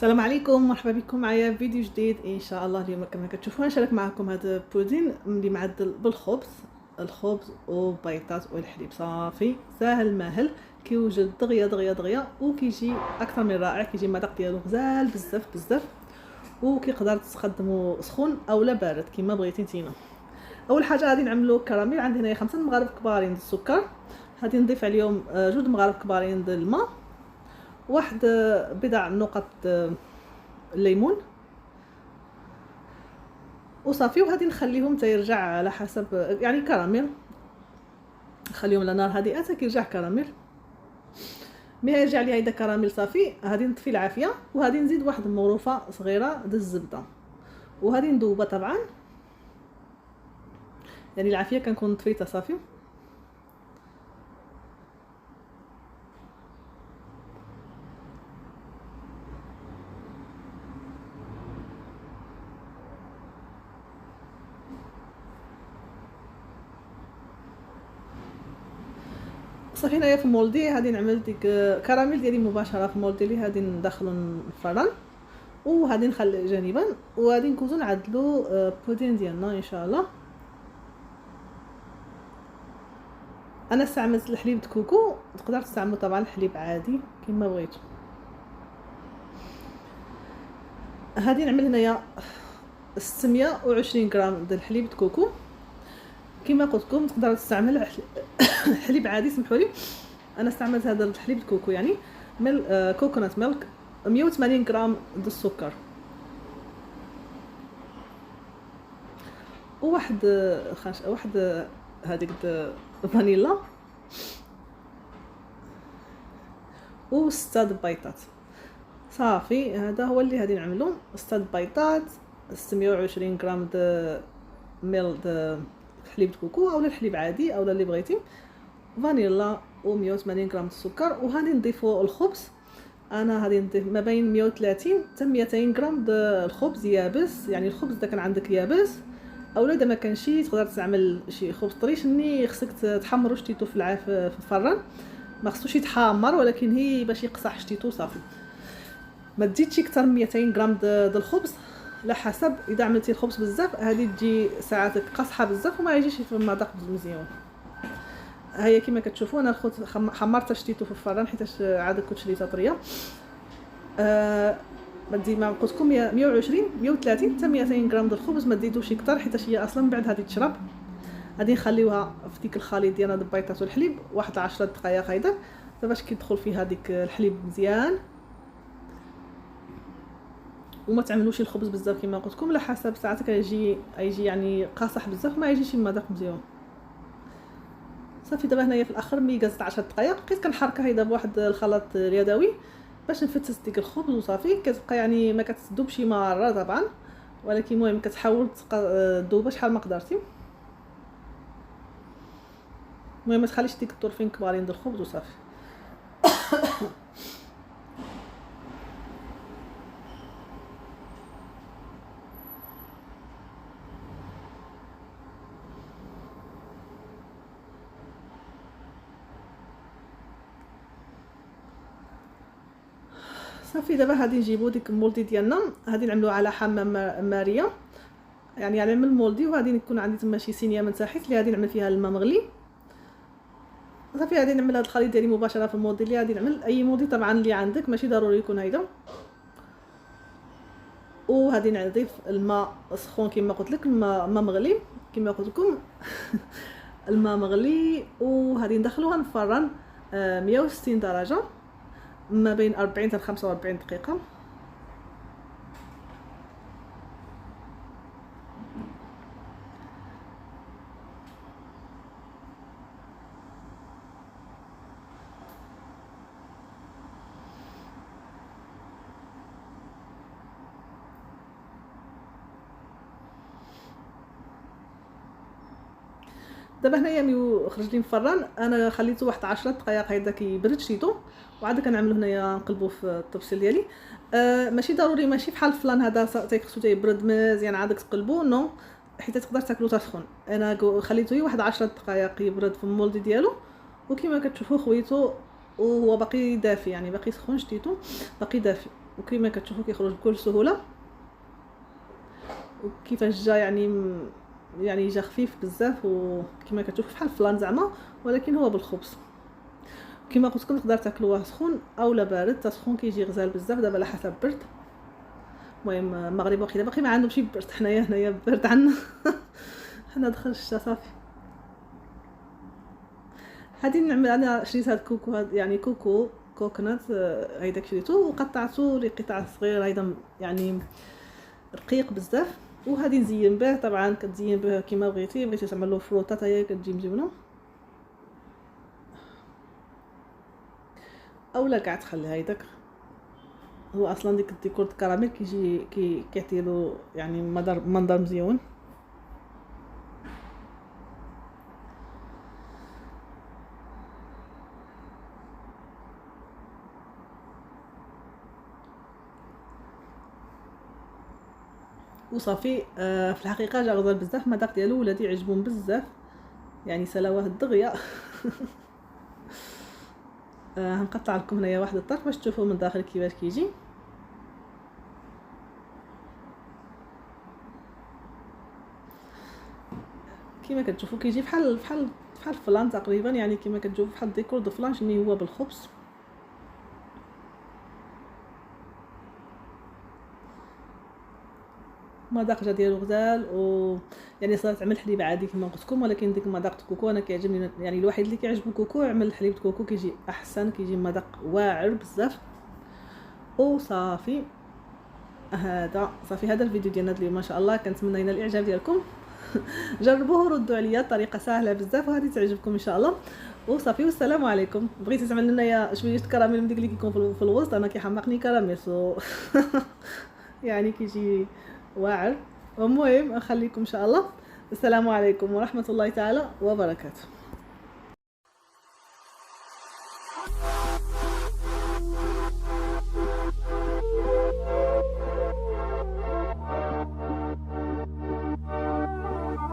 السلام عليكم، مرحبا بكم معايا في فيديو جديد ان شاء الله. اليوم كما كتشوفوا نشارك معكم هذا البودين اللي معدل بالخبز، الخبز وبيضات والحليب. صافي ساهل ماهل، كيوجد دغيا دغيا دغيا وكيجي اكثر من رائع. كيجي المذاق ديالو غزال بزاف بزاف، وكيقدر تخدمو سخون اولا بارد كما بغيتي نتينا. اول حاجه غادي نعملو كراميل. عندي هنايا 5 مغارب كبارين ديال السكر، غادي نضيف عليهم 2 مغارب كبارين ديال الماء، واحد بضع نقط الليمون وصافي. وغادي نخليهم تيرجع على حسب يعني كراميل، نخليهم على نار هادئه حتى كيرجع كراميل. ملي يرجع لي هيدا كراميل صافي غادي نطفي العافيه، وغادي نزيد واحد المغروفه صغيره د الزبده، وغادي ندوبها طبعا. يعني العافيه كنكون طفيتها صافي. صافي هنايا في المولدي غادي نعمل ديك كراميل ديالي مباشره في المولدي اللي غادي ندخلو الفران، وغادي نخليه جانبا، وغادي نكوزو نعدلو بودين ديالنا ان شاء الله. انا استعملت الحليب كوكو، تقدر تستعملوا طبعا الحليب عادي كما بغيتو. هادي نعمل هنايا 620 غرام ديال الحليب كوكو. كما قلت لكم تقدروا تستعمل حليب عادي، سمحوا لي. انا استعملت هذا الحليب الكوكو يعني كوكونات ميلك. 180 غرام د السكر، وواحد واحد هذيك فانيلا، و6 بيضات. صافي هذا هو اللي غادي نعملو. 6 بيضات، 620 غرام د ميل د حليب كوكو اولا الحليب عادي اولا اللي بغيتي، فانيلا و180 غرام السكر. وغادي نضيفوا الخبز. انا غادي نضيف ما بين 130 حتى 200 غرام د الخبز يابس. يعني الخبز اذا كان عندك يابس، اولا اذا ما كانش تقدر تستعمل شي خبز طري. شني خصك تحمرو شتيتو في الفران، ما خصوش يتحمر، ولكن هي باش يقصح شتيتو صافي. ما تزيدش اكثر من 200 غرام د الخبز، على حسب. اذا عملتي الخبز بزاف هذه تجي ساعات قاصحه بزاف وما يجيش في المذاق مزيان. هيا كما كتشوفوا انا الخبز حمرت شتيتو في الفران حيت عاد كنت شريتها طريه. ما تزيد، ما قلت لكم 120 130 حتى 200 غرام د الخبز، ما تزيدوش اكثر حيت هي اصلا من بعد غادي تشرب. غادي نخليوها في ديك الخليط ديالنا د البيضات والحليب واحد 10 دقائق هيدا، باش كيدخل فيها ديك الحليب مزيان. وما تعملوش الخبز بزاف كما قلت لكم، على حسب ساعات يجي يعني قاصح بزاف ما يجيش المذاق مزيان. صافي دابا هنايا في الاخر ملي جازت 10 دقائق بقيت كنحركها هيدا بواحد الخلاط اليدوي باش نفتت ديك الخبز. وصافي كتبقى يعني ما كتذوبش مره طبعا، ولكن المهم كتحاول تذوب شحال ما قدرتي. المهم ما تخليش ديك الطرفين كبارين ديال الخبز وصافي. صافي دابا غادي نجيبو ديك المولدي ديالنا، غادي نعملوه على حمام ماريه، يعني على من المولدي. وغادي يكون عندي تما شي صينيه من تحت اللي غادي نعمل فيها الماء مغلي. صافي غادي نعمل هذا الخليط ديالي مباشره في المولدي اللي غادي نعمل اي مولدي طبعا اللي عندك، ماشي ضروري يكون هيدا. وغادي نضيف الماء سخون كما قلت لك، الماء مغلي كما قلت لكم. الماء مغلي، وغادي ندخلوها نفرن 160 درجه ما بين 40 حتى 45 دقيقه. دابا هنايا ملي خرج لي من الفران انا خليته واحد 10 دقائق هيدا كيبرد شتيتو، وعاد كنعملو هنايا نقلبو في الطبسيل ديالي. ماشي ضروري، ماشي بحال الفلان هذا خصو تيبرد مزيان عادك تقلبو، نو، حيت تقدر تاكلو تا سخون. انا خليته غير واحد 10 دقائق يبرد في المولد ديالو، وكما كتشوفوا خويتو وهو باقي دافي، يعني باقي سخون شتيتو باقي دافي. وكما كتشوفوا كيخرج بكل سهوله، وكيفاش جا يعني جا خفيف بزاف، وكما كتشوفوا بحال فلان زعما، ولكن هو بالخبز. كما قلت لكم تقدر تاكلوه سخون اولا بارد. سخون كيجي غزال بزاف، دابا على حسب برد. المهم المغرب واخا باقي ما عندهم شي برد، هنايا برد عندنا. حنا دخل الشتا صافي. هادي نعمل انا شريت هاد كوكو، هاد يعني كوكو كوكونات، هيداك شريتو وقطعته لقطع صغيره، هيدا يعني رقيق بزاف. وهادي نزين به، طبعا كتزين به كيما بغيتي تعمل له فروطه حتى هي كتجي مزيونه، اولا كاع تخلي هيداك. هو اصلا ديك الديكور الكراميل كيجي كيعطي له يعني منظر مزيون. وصافي. في الحقيقه جا غزال بزاف، المذاق ديالو ولادي عجبهم بزاف، يعني سلاوه الدغيا. هنقطع لكم هنايا واحد الطرف باش تشوفوا من الداخل كيفاش كيجي. كيما كتشوفوا كيجي بحال فلان تقريبا، يعني كيما كتشوفوا بحال ديكور دو فلان شني هو بالخبز. المذاق جا ديالو غزال، و يعني صارت عمل حليب عادي كما قلت لكم، ولكن ديك المذاق الكوكو انا كيعجبني، يعني الوحيد اللي كيعجبو الكوكو عمل حليب كوكو كيجي احسن، كيجي مذاق واعر بزاف. وصافي هذا صافي، هذا الفيديو ديالنا اليوم ما شاء الله، كنتمنى ينال الاعجاب ديالكم. جربوه ردوا عليا، الطريقه سهله بزاف وهذه تعجبكم ان شاء الله. وصافي والسلام عليكم. بغيتي تعمل لنا شويه كراميل من ديك اللي كيكون في الوسط، انا كيحمقني كراميل يعني كيجي واعر. المهم نخليكم ان شاء الله. السلام عليكم ورحمه الله تعالى وبركاته.